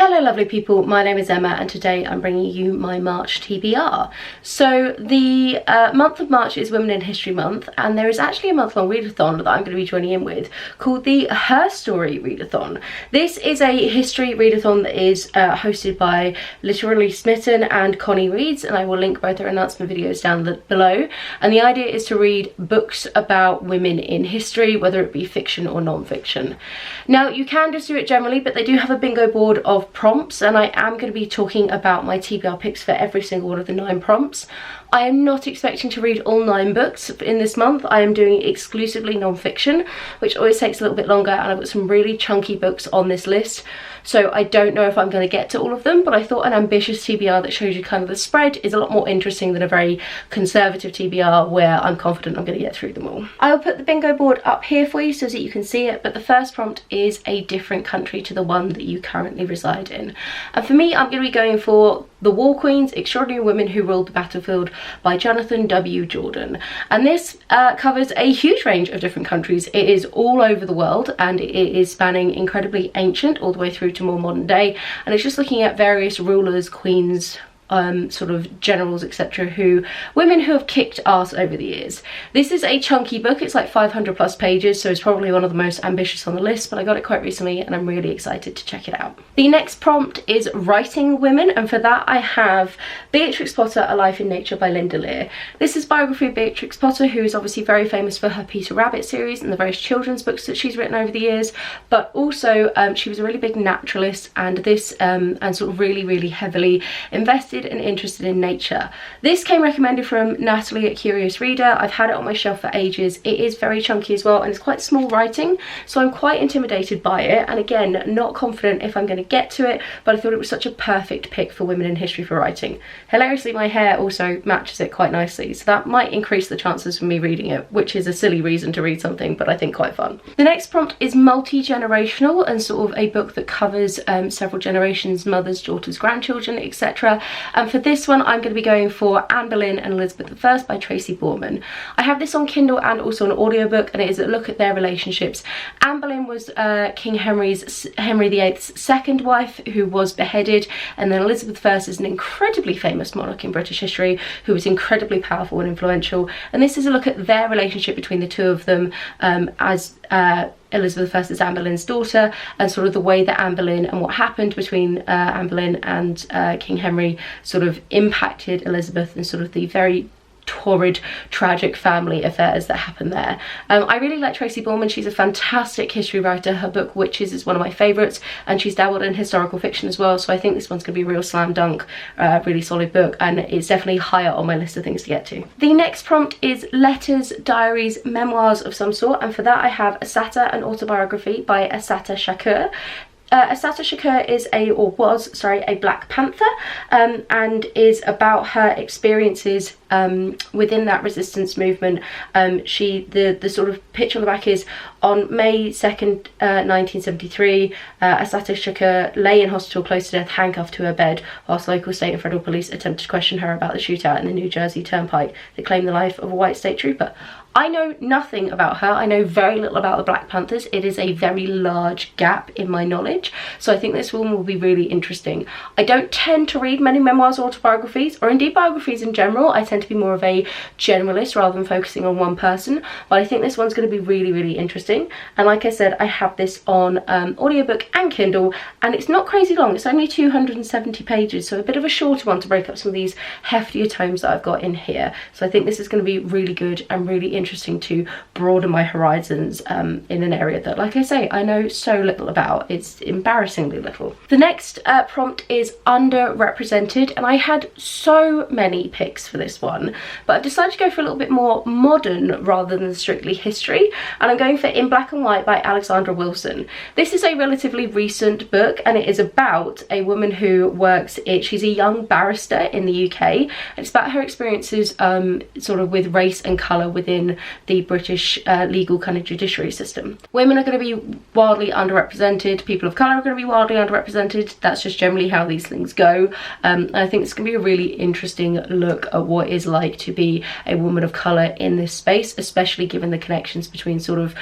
Hello lovely people, my name is Emma and today I'm bringing you my March TBR. So the month of March is Women in History Month, and there is actually a month-long readathon that I'm going to be joining in with called the Herstory-athon. This is a history readathon that is hosted by Literally Smitten and Connie Reads, and I will link both their announcement videos down below. And the idea is to read books about women in history, whether it be fiction or non-fiction. Now you can just do it generally, but they do have a bingo board of prompts, and I am going to be talking about my TBR picks for every single one of the 9 prompts. I am not expecting to read all 9 books in this month. I am doing exclusively non-fiction, which always takes a little bit longer, and I've got some really chunky books on this list, so I don't know if I'm going to get to all of them, but I thought an ambitious TBR that shows you kind of the spread is a lot more interesting than a very conservative TBR where I'm confident I'm going to get through them all. I'll put the bingo board up here for you so that you can see it, but the first prompt is a different country to the one that you currently reside in. And for me, I'm going to be going for The War Queens, Extraordinary Women Who Ruled the Battlefield by Jonathan W. Jordan. And this covers a huge range of different countries. It is all over the world, and it is spanning incredibly ancient all the way through to more modern day, and it's just looking at various rulers, queens, sort of generals, etc., women who have kicked ass over the years. This is a chunky book. It's like 500 plus pages, so it's probably one of the most ambitious on the list, but I got it quite recently and I'm really excited to check it out. The next prompt is writing women, and for that I have Beatrix Potter, A Life in Nature by Linda Lear. This is biography of Beatrix Potter, who is obviously very famous for her Peter Rabbit series and the various children's books that she's written over the years, but also she was a really big naturalist, and this and sort of really heavily invested and interested in nature. This came recommended from Natalie at Curious Reader. I've had it on my shelf for ages. It is very chunky as well, and it's quite small writing, so I'm quite intimidated by it, and again, not confident if I'm going to get to it, but I thought it was such a perfect pick for women in history for writing. Hilariously, my hair also matches it quite nicely, so that might increase the chances of me reading it, which is a silly reason to read something, but I think quite fun. The next prompt is multi-generational, and sort of a book that covers several generations, mothers, daughters, grandchildren, etc. And for this one, I'm going to be going for Anne Boleyn and Elizabeth I by Tracy Borman. I have this on Kindle and also an audiobook, and it is a look at their relationships. Anne Boleyn was King Henry VIII's second wife, who was beheaded, and then Elizabeth I is an incredibly famous monarch in British history who was incredibly powerful and influential, and this is a look at their relationship between the two of them as Elizabeth I is Anne Boleyn's daughter, and sort of the way that Anne Boleyn and what happened between Anne Boleyn and King Henry sort of impacted Elizabeth, and sort of the very torrid, tragic family affairs that happened there. I really like Tracy Borman. She's a fantastic history writer. Her book Witches is one of my favourites, and she's dabbled in historical fiction as well, so I think this one's going to be a real slam dunk, really solid book, and it's definitely higher on my list of things to get to. The next prompt is letters, diaries, memoirs of some sort, and for that I have Assata, an autobiography by Assata Shakur. Assata Shakur was a Black Panther, and is about her experiences within that resistance movement. The sort of picture on the back is on May 2nd, 1973, Assata Shakur lay in hospital close to death, handcuffed to her bed, whilst local state and federal police attempted to question her about the shootout in the New Jersey Turnpike that claimed the life of a white state trooper. I know nothing about her. I know very little about the Black Panthers. It is a very large gap in my knowledge, so I think this one will be really interesting. I don't tend to read many memoirs or autobiographies, or indeed biographies in general. I tend to be more of a generalist rather than focusing on one person, but I think this one's going to be really interesting. And like I said, I have this on audiobook and Kindle, and it's not crazy long. It's only 270 pages, so a bit of a shorter one to break up some of these heftier tomes that I've got in here. So I think this is going to be really good and really interesting to broaden my horizons in an area that, like I say, I know so little about. It's embarrassingly little. The next prompt is underrepresented, and I had so many picks for this one, but I've decided to go for a little bit more modern rather than strictly history, and I'm going for In Black and White by Alexandra Wilson. This is a relatively recent book, and it is about a woman who works she's a young barrister in the UK, and it's about her experiences sort of with race and colour within the British legal kind of judiciary system. Women are going to be wildly underrepresented, people of colour are going to be wildly underrepresented. That's just generally how these things go, and I think it's going to be a really interesting look at what is is like to be a woman of colour in this space, especially given the connections between sort of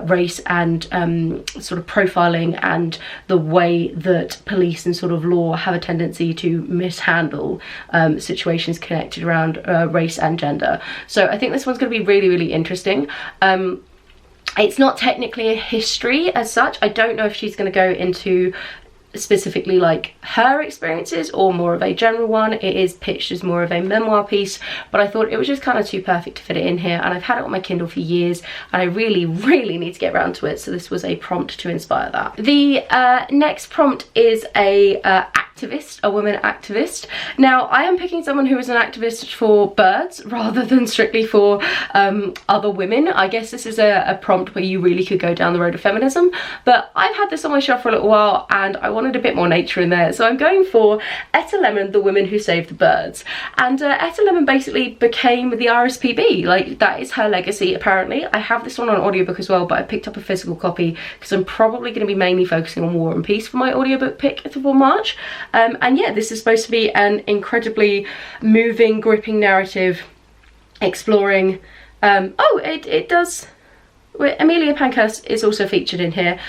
race and sort of profiling, and the way that police and sort of law have a tendency to mishandle situations connected around race and gender. So I think this one's going to be really, really interesting. It's not technically a history as such. I don't know if she's going to go into specifically like her experiences or more of a general one. It is pitched as more of a memoir piece, but I thought it was just kind of too perfect to fit it in here, and I've had it on my Kindle for years and I really need to get around to it, so this was a prompt to inspire that. The next prompt is a woman activist. Now I am picking someone who is an activist for birds rather than strictly for other women. I guess this is a prompt where you really could go down the road of feminism, but I've had this on my shelf for a little while and I wanted a bit more nature in there, so I'm going for Etta Lemon, the woman who saved the birds. And Etta Lemon basically became the RSPB, like that is her legacy apparently. I have this one on audiobook as well, but I picked up a physical copy because I'm probably going to be mainly focusing on War and Peace for my audiobook pick for March. And yeah, this is supposed to be an incredibly moving, gripping narrative exploring it does. Amelia Pankhurst is also featured in here,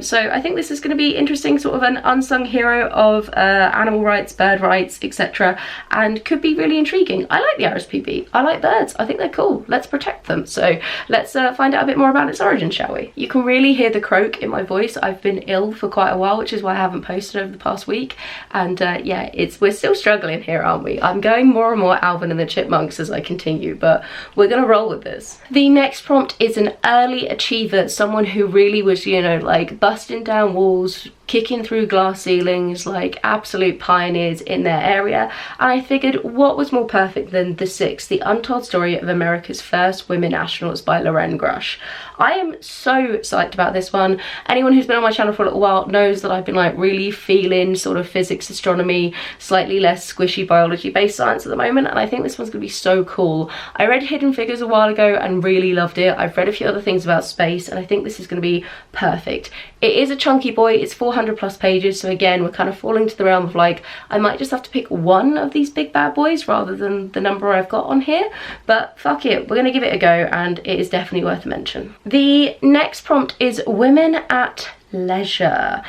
so I think this is going to be interesting, sort of an unsung hero of animal rights, bird rights, etc., and could be really intriguing. I like the RSPB, I like birds, I think they're cool, let's protect them. So let's find out a bit more about its origin, shall we? You can really hear the croak in my voice. I've been ill for quite a while, which is why I haven't posted over the past week, and yeah, we're still struggling here, aren't we? I'm going more and more Alvin and the Chipmunks as I continue, but we're gonna roll with this. The next prompt is an early achiever, someone who really was, you know, like busting down walls, kicking through glass ceilings, like absolute pioneers in their area. And I figured what was more perfect than The Six, the untold story of America's first women astronauts by Loren Grush. I am so psyched about this one. Anyone who's been on my channel for a little while knows that I've been like really feeling sort of physics, astronomy, slightly less squishy biology based science at the moment, and I think this one's gonna be so cool. I read Hidden Figures a while ago and really loved it. I've read a few other things about space and I think this is gonna be perfect. It is a chunky boy, it's 400 plus pages, so again we're kind of falling to the realm of like I might just have to pick one of these big bad boys rather than the number I've got on here, but fuck it, we're gonna give it a go and it is definitely worth a mention. The next prompt is Women at Leisure,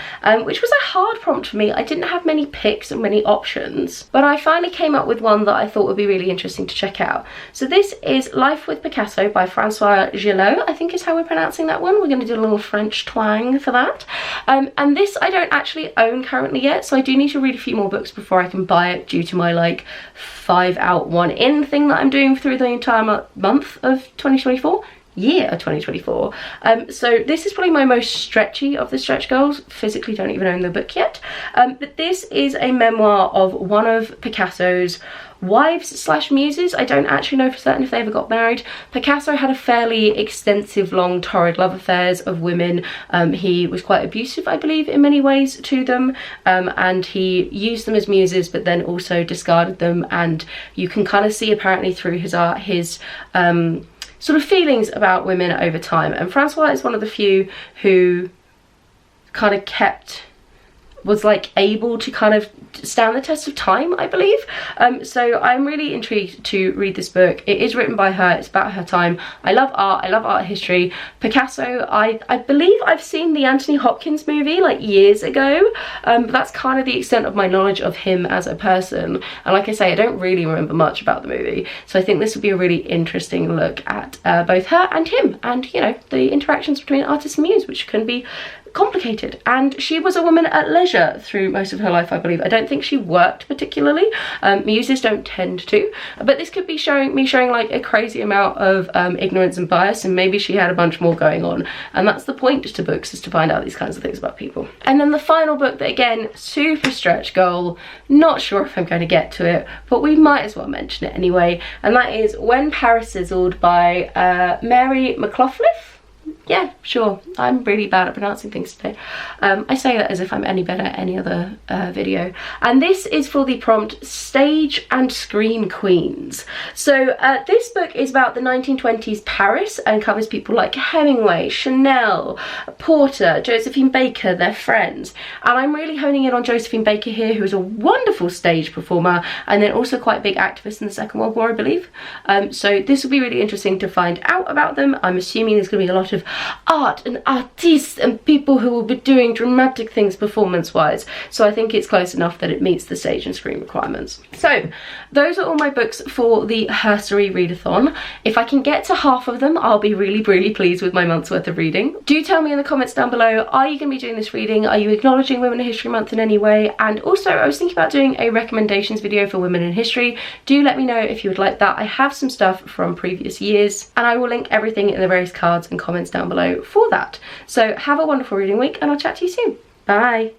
which was a hard prompt for me. I didn't have many picks and many options, but I finally came up with one that I thought would be really interesting to check out. So this is Life with Picasso by Francoise Gilot, I think is how we're pronouncing that one. We're going to do a little French twang for that. And this I don't actually own currently yet, so I do need to read a few more books before I can buy it, due to my like 5 out 1 in thing that I'm doing through the entire month of 2024. Year of 2024. So this is probably my most stretchy of the stretch goals. Physically don't even own the book yet, but this is a memoir of one of Picasso's wives slash muses. I don't actually know for certain if they ever got married. Picasso had a fairly extensive, long, torrid love affairs of women. He was quite abusive, I believe, in many ways to them, and he used them as muses but then also discarded them, and you can kind of see apparently through his art his sort of feelings about women over time. And Francois is one of the few who kind of was like able to kind of stand the test of time, I believe. So I'm really intrigued to read this book. It is written by her, it's about her time. I love art history. Picasso, I believe I've seen the Anthony Hopkins movie like years ago, but that's kind of the extent of my knowledge of him as a person. And like I say, I don't really remember much about the movie, so I think this would be a really interesting look at both her and him, and you know, the interactions between artist and muse, which can be complicated. And she was a woman at leisure through most of her life, I believe. I don't think she worked particularly. Muses don't tend to, but this could be showing like a crazy amount of ignorance and bias, and maybe she had a bunch more going on, and that's the point to books, is to find out these kinds of things about people. And then the final book that, again, super stretch goal, not sure if I'm going to get to it, but we might as well mention it anyway, and that is When Paris Sizzled by Mary McAuliffe. Yeah, sure. I'm really bad at pronouncing things today. I say that as if I'm any better at any other video. And this is for the prompt Stage and Screen Queens. So this book is about the 1920s Paris and covers people like Hemingway, Chanel, Porter, Josephine Baker, their friends. And I'm really honing in on Josephine Baker here, who is a wonderful stage performer and then also quite a big activist in the Second World War, I believe. So this will be really interesting to find out about them. I'm assuming there's going to be a lot of art and artists and people who will be doing dramatic things performance-wise. So I think it's close enough that it meets the stage and screen requirements. So those are all my books for the Herstory readathon. If I can get to half of them, I'll be really, really pleased with my month's worth of reading. Do tell me in the comments down below, are you going to be doing this reading? Are you acknowledging Women in History Month in any way? And also, I was thinking about doing a recommendations video for Women in History. Do let me know if you would like that. I have some stuff from previous years, and I will link everything in the various cards and comments down below for that. So have a wonderful reading week, and I'll chat to you soon. Bye.